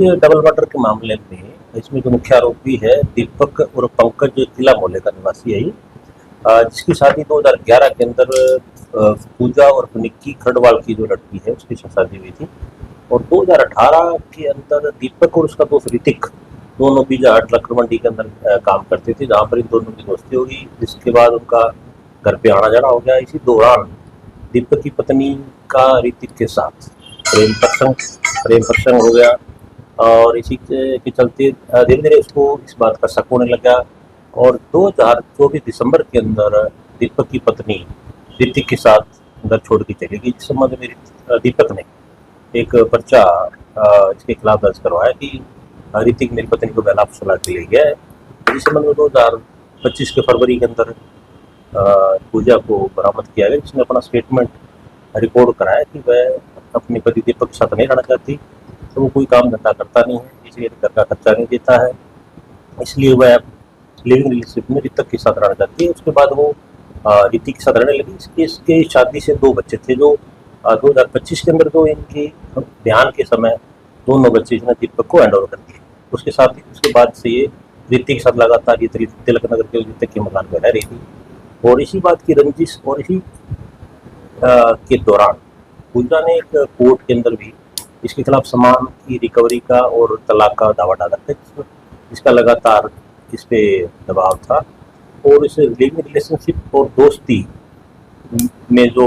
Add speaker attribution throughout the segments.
Speaker 1: इसके double murder के मामले में इसमें जो मुख्य आरोपी है दीपक और पंकज जिला मोहल्ले का निवासी है ये, जिसकी शादी 2011 के अंदर पूजा और निक्की खरडवाल की जो लड़की है उसकी शादी हुई थी। और 2018 के अंदर दीपक और उसका दोस्त ऋतिक दोनों पिज्जा हट लक्कड़ मंडी के अंदर काम करते थे, जहाँ पर इन दोनों की दोस्ती होगी, जिसके बाद उनका घर पे आना जाना हो गया। इसी दौरान दीपक की पत्नी का ऋतिक के साथ प्रेम प्रसंग हो गया और इसी के चलते धीरे धीरे उसको इस बात का शक होने लगा। और 2024 दिसंबर के अंदर दीपक की पत्नी ऋतिक के साथ घर छोड़ के चली गई। इस संबंध में दीपक ने एक पर्चा इसके खिलाफ दर्ज करवाया कि ऋतिक मेरी पत्नी को बेला फुसला के ले गया है। इस संबंध में 2025 के फरवरी के अंदर पूजा को बरामद किया गया, जिसने अपना स्टेटमेंट रिकॉर्ड कराया कि वह अपने पति दीपक के साथ नहीं रहना चाहती, तो वो कोई काम धंधा करता नहीं है, इसलिए घर का खर्चा नहीं देता है, इसलिए वह लिविंग रिलेशनशिप में ऋतिक के साथ रहना चाहती है। उसके बाद वो ऋतिक के साथ रहने लगी। इसके शादी से 2 बच्चे थे, जो 2025 के अंदर जो इनके ध्यान के समय दोनों बच्चे इसने दीपक को हैंड ओवर कर दिए। उसके बाद से ये ऋतिक के साथ लगातार ये तिलक नगर के ऋतिक के मकान में रह रही थी। और इसी बात की रंजिश और इसी के दौरान पूजा ने एक कोर्ट के अंदर भी इसके खिलाफ सामान की रिकवरी का और तलाक का दावा डाला था। इसका लगातार इस पे दबाव था और इस लिविंग रिलेशनशिप और दोस्ती में जो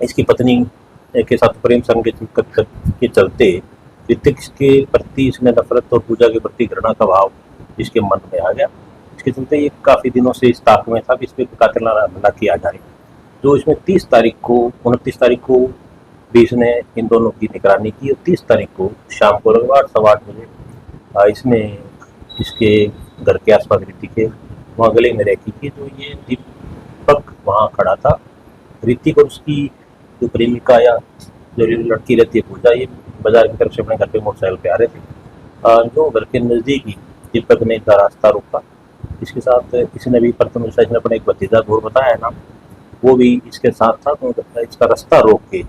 Speaker 1: इसकी पत्नी के साथ प्रेम संग के चलते ऋतिक के प्रति इसने नफरत और पूजा के प्रति घृणा का भाव इसके मन में आ गया। इसके चलते ये काफ़ी दिनों से इस ताक में था कि इस पर कातिलाना हमला किया जाए। जो इसमें 29 तारीख को भी इसने इन दोनों की निगरानी की और 30 तारीख को शाम को लगभग 8:15 बजे इसने इसके घर के आसपास ऋतिक के वहाँ गले में रखी थी। जो ये दीपक वहाँ खड़ा था, ऋतिक और उसकी जो प्रेमिका या जो लड़की रहती है पूजा, ये बाजार की तरफ से अपने घर पे मोटरसाइकिल पे आ रहे थे। जो घर के नज़दीक ही दीपक ने इसका रास्ता रोका। इसके साथ इसने भी प्रथम इसने अपना एक भतीजा घोर बताया ना, वो भी इसके साथ था। तो इसका रास्ता रोक के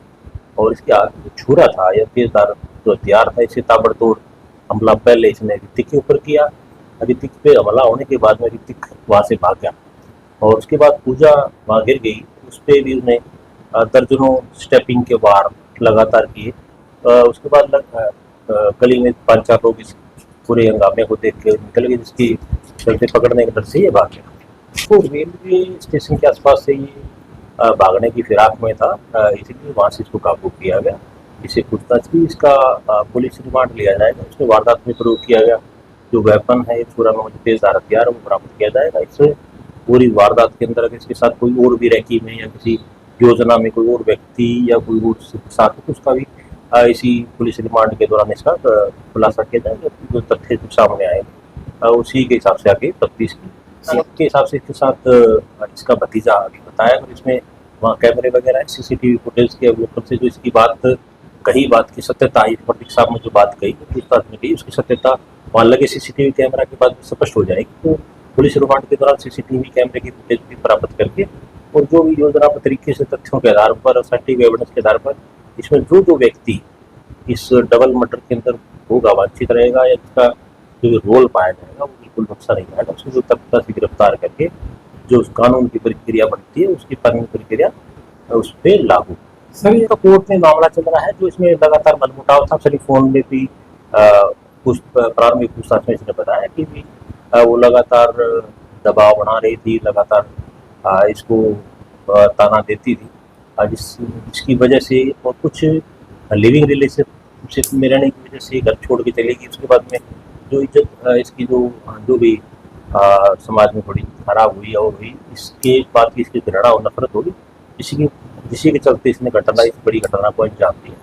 Speaker 1: और इसके आगे छुरा था या तेजदार जो हथियार था, इसे ताबड़तोड़ हमला पहले इसने ऋतिक के ऊपर किया। ऋतिक पे हमला होने के बाद में ऋतिक वहाँ से भाग गया और उसके बाद पूजा वहाँ गिर गई। उस पर भी उसने दर्जनों स्टेपिंग के वार लगातार किए। उसके बाद गली में 5-4 लोग इस पूरे हंगामे को देख के निकल गए, जिसकी चलते पकड़ने के डर से ये भाग गया। तो रेलवे स्टेशन के आसपास से ये भागने की फिराक में था, इसलिए वहाँ से इसको काबू किया गया। इसे पूछताछ की, इसका पुलिस रिमांड लिया जाएगा। उसमें वारदात में प्रयोग किया गया जो वेपन है, छुरा में तेजदार हथियार, वो बरामद किया जाएगा। इससे पूरी वारदात के अंदर अगर इसके साथ कोई और भी रैकी में या किसी योजना में कोई और व्यक्ति या कोई और साथ तो उसका भी इसी पुलिस रिमांड के दौरान इसका खुलासा किया जाएगा। जो तथ्य सामने आए उसी के हिसाब से आगे तफ्तीश की के हिसाब से इसके साथ इसका भतीजा आगे बताया। और इसमें वहाँ कैमरे वगैरह CCTV फुटेज के अवलोकन से जो इसकी बात की सत्यता आई, प्रतीक साहब ने जो बात कही पूछताछ में कही, उसकी सत्यता वहाँ लगे CCTV कैमरा के बाद स्पष्ट हो जाएगी। तो पुलिस रिमांड के दौरान CCTV कैमरे की फुटेज भी प्राप्त करके और जो भी योजनाबद्ध तरीके से तथ्यों के आधार पर और सर्टिफिकेट एविडेंस के आधार पर इसमें जो व्यक्ति इस डबल मर्डर के अंदर होगा वांछित रहेगा या इसका जो रोल पाया जाएगा वो बिल्कुल नुकसान नहीं आएगा। उसको जो तत्परता से गिरफ्तार करके जो उस कानून की प्रक्रिया बनती है उसकी कानूनी प्रक्रिया उस पर लागू। सर ये तो कोर्ट में मामला चल रहा है, जो इसमें लगातार मनमुटाव था। टेलीफोन में भी प्रारंभिक पूछताछ में इसने बताया कि भी वो लगातार दबाव बना रही थी, लगातार इसको ताना देती थी, जिसकी वजह से और कुछ लिविंग रिलेशनशिप में रहने की वजह से घर छोड़ के चलेगी। उसके बाद में जो इज्जत इसकी जो भी समाज में थोड़ी खराब हुई और हुई, इसके बाद की इसकी घृणा और नफरत होगी, इसी के चलते इसने बड़ी घटना को अंजाम दिया।